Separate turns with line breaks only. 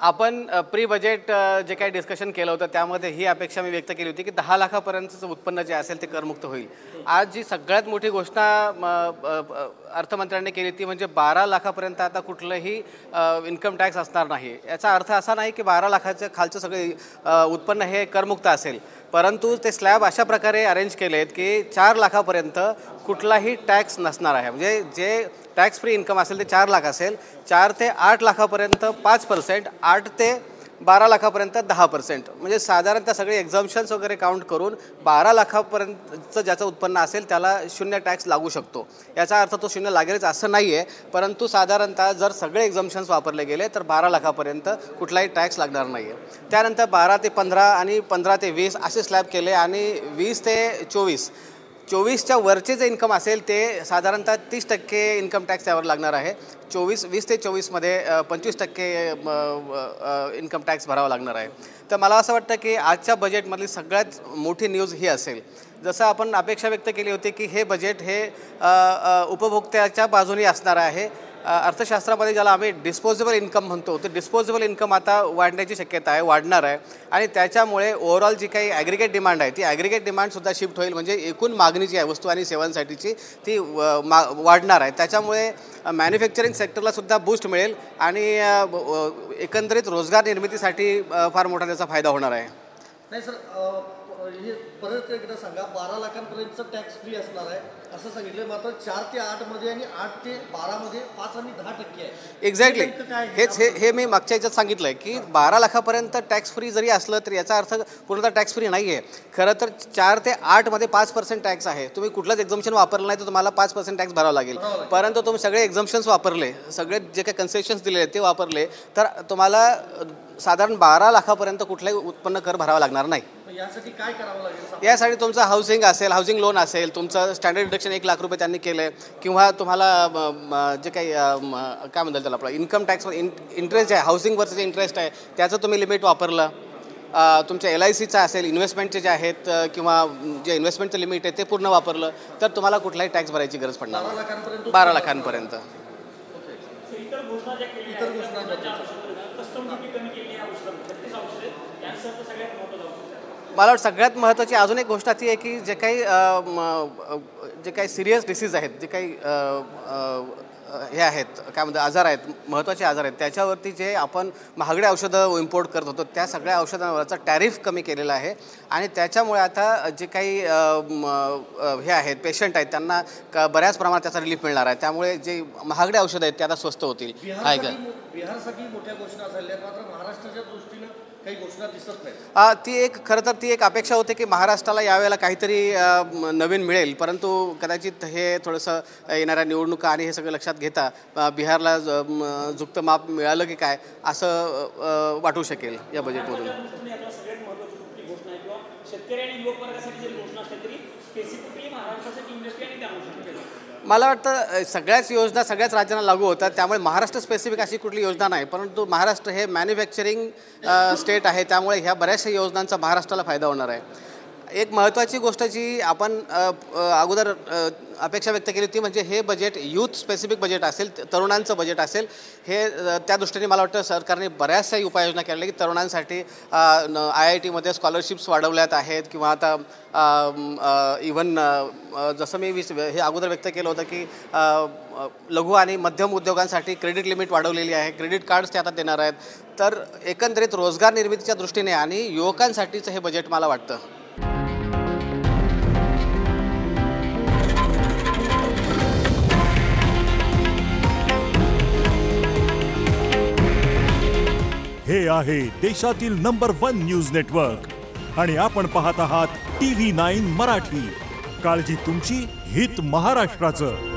आपण pre budget जे काही डिस्कशन केलं होतं त्यामध्ये ही अपेक्षा मी व्यक्त केली होती की 10 लाखापर्यंतचं उत्पन्न जे असेल ते करमुक्त होईल। आज जी सगळ्यात मोठी घोषणा अर्थमंत्र्यांनी केली ती म्हणजे 12 लाखापर्यंत आता कुठलंही इन्कम टॅक्स असणार नाही। याचा अर्थ असा नाही की 12 लाखाच्या खालचं सगळे उत्पन्न हे करमुक्त असेल, परंतु ते स्लॅब अशा प्रकारे अरेंज केलेत की 4 लाखापर्यंत कुठलाही टॅक्स नसणार आहे। म्हणजे जे टॅक्स फ्री इन्कम असेल ते 4 लाख असेल, 4 ते 8 लाखापर्यंत 5%, 8 ते 12 लाखापर्यंत 10%, म्हणजे साधारणतः सगळे एक्झम्पशन्स वगैरे काउंट करून 12 लाखापर्यंतचं ज्याचं उत्पन्न असेल त्याला शून्य टॅक्स लागू शकतो। याचा अर्थ तो शून्य लागेलच असं नाही आहे, परंतु साधारणतः जर सगळे एक्झम्पशन्स वापरले गेले तर 12 लाखापर्यंत कुठलाही टॅक्स लागणार नाही आहे। त्यानंतर 12 ते 15 आणि 15 ते 20 असे स्लॅब केले आणि 20 ते 24च्या वरचे जे इन्कम असेल ते साधारणतः 30% इन्कम टॅक्स त्यावर लागणार आहे। 20 ते 24मध्ये 25% इन्कम टॅक्स भरावा लागणार आहे। तर मला असं वाटतं की आजच्या बजेटमधली सगळ्यात मोठी न्यूज ही असेल। जसं आपण अपेक्षा व्यक्त केली होती की हे बजेट हे उपभोक्त्याच्या बाजूने असणार आहे। अर्थशास्त्रामध्ये ज्याला आम्ही डिस्पोजेबल इन्कम म्हणतो ते डिस्पोजेबल इन्कम आता वाढण्याची शक्यता आहे, वाढणार आहे आणि त्याच्यामुळे ओव्हरऑल जी काही ॲग्रिगेट डिमांड आहे ती ॲग्रिगेट डिमांडसुद्धा शिफ्ट होईल। म्हणजे एकूण मागणी जी आहे वस्तू आणि सेवांसाठीची ती वाढणार आहे। त्याच्यामुळे मॅन्युफॅक्चरिंग सेक्टरलासुद्धा बूस्ट मिळेल आणि एकंदरीत रोजगार निर्मितीसाठी फार मोठा त्याचा फायदा होणार आहे।
नाही सर, हे परत एकदा सांगा, 12 लाखांपर्यंतचं टॅक्स फ्री असणार आहे असं सांगितलं, मात्र 4 ते 8मध्ये आणि 8 ते 12मध्ये 5 आणि 10% आहे।
एक्झॅक्टली हे मी मागच्या याच्यात सांगितलं आहे की 12 लाखापर्यंत टॅक्स फ्री जरी असलं तरी याचा अर्थ पूर्णतः टॅक्स फ्री नाही आहे। खरं तर 4 ते 8मध्ये 5% टॅक्स आहे। तुम्ही कुठलंच एक्झम्पशन वापरलं नाही तर तुम्हाला 5% टॅक्स भरावा लागेल, परंतु तुम्ही सगळे एक्झम्पशन्स वापरले, सगळे जे काही कन्सेशन्स दिले ते वापरले तर तुम्हाला साधारण 12 लाखापर्यंत कुठलाही उत्पन्न कर भरावा लागणार नाही।
यासाठी काय करावं लागेल?
यासाठी तुमचं हाऊसिंग असेल, हाऊसिंग लोन असेल, तुमचं स्टँडर्ड डिडक्शन 1 लाख रुपये त्यांनी केलं आहे, किंवा तुम्हाला जे काही काय म्हणतात त्याला आपलं इन्कम टॅक्स इंटरेस्ट आहे, हाऊसिंगवरचं जे इंटरेस्ट आहे त्याचं तुम्ही लिमिट वापरलं, तुमच्या LICचं असेल, इन्व्हेस्टमेंटचे जे आहेत किंवा जे इन्व्हेस्टमेंटचं लिमिट आहे ते पूर्ण वापरलं तर तुम्हाला कुठलाही टॅक्स भरायची गरज पडणार नाही 12 लाखांपर्यंत। मला सगळ्यात महत्त्वाची अजून एक गोष्ट ती आहे की जे काही सिरियस डिसीज आहेत, जे काही हे आहेत काय म्हणतात आजार आहेत, महत्त्वाचे आजार आहेत, त्याच्यावरती जे आपण महागडे औषधं इम्पोर्ट करत होतो त्या सगळ्या औषधांवरचा टॅरिफ कमी केलेला आहे आणि त्याच्यामुळे आता जे काही हे आहेत पेशंट आहेत त्यांना बऱ्याच प्रमाणात त्याचा रिलीफ मिळणार आहे। त्यामुळे जे महागडे औषधं आहेत ते आता स्वस्त होतील।
बिहारसाठी मोठ्या घोषणा झाल्या, मात्र महाराष्ट्राच्या दृष्टीनं काही घोषणा दिसत नाही।
खरं तर ती एक अपेक्षा होती की महाराष्ट्राला यावेळेला काहीतरी नवीन मिळेल, परंतु कदाचित हे थोडंसं येणाऱ्या निवडणुका आणि हे सगळं लक्षात घेता बिहारला झुकतं माप मिळालं की काय असं वाटू शकेल या बजेटमधून। मला वाटतं सगळ्याच योजना सगळ्याच राज्यांना लागू होतात, त्यामुळे महाराष्ट्र स्पेसिफिक अशी कुठली योजना नाही, परंतु महाराष्ट्र हे मॅन्युफॅक्चरिंग स्टेट आहे त्यामुळे ह्या बऱ्याचशा योजनांचा महाराष्ट्राला फायदा होणार आहे। एक महत्त्वाची गोष्ट जी आपण अगोदर अपेक्षा व्यक्त केली ती म्हणजे हे बजेट यूथ स्पेसिफिक बजेट असेल, तरुणांचं बजेट असेल। हे त्या दृष्टीने मला वाटतं सरकारने बऱ्याचशा उपाययोजना केल्या की तरुणांसाठी IITमध्ये स्कॉलरशिप्स वाढवल्यात आहेत, किंवा आता इव्हन जसं मी हे अगोदर व्यक्त केलं होतं की लघु आणि मध्यम उद्योगांसाठी क्रेडिट लिमिट वाढवलेली आहे, क्रेडिट कार्ड्स ते आता देणार आहेत। तर एकंदरीत रोजगार निर्मितीच्या दृष्टीने आणि युवकांसाठीचं हे बजेट मला वाटतं।
हे आहे देशातील नंबर 1 न्यूज नेटवर्क आणि आपण पाहत आहात TV9 मराठी। काळजी तुमची, हित महाराष्ट्राचं।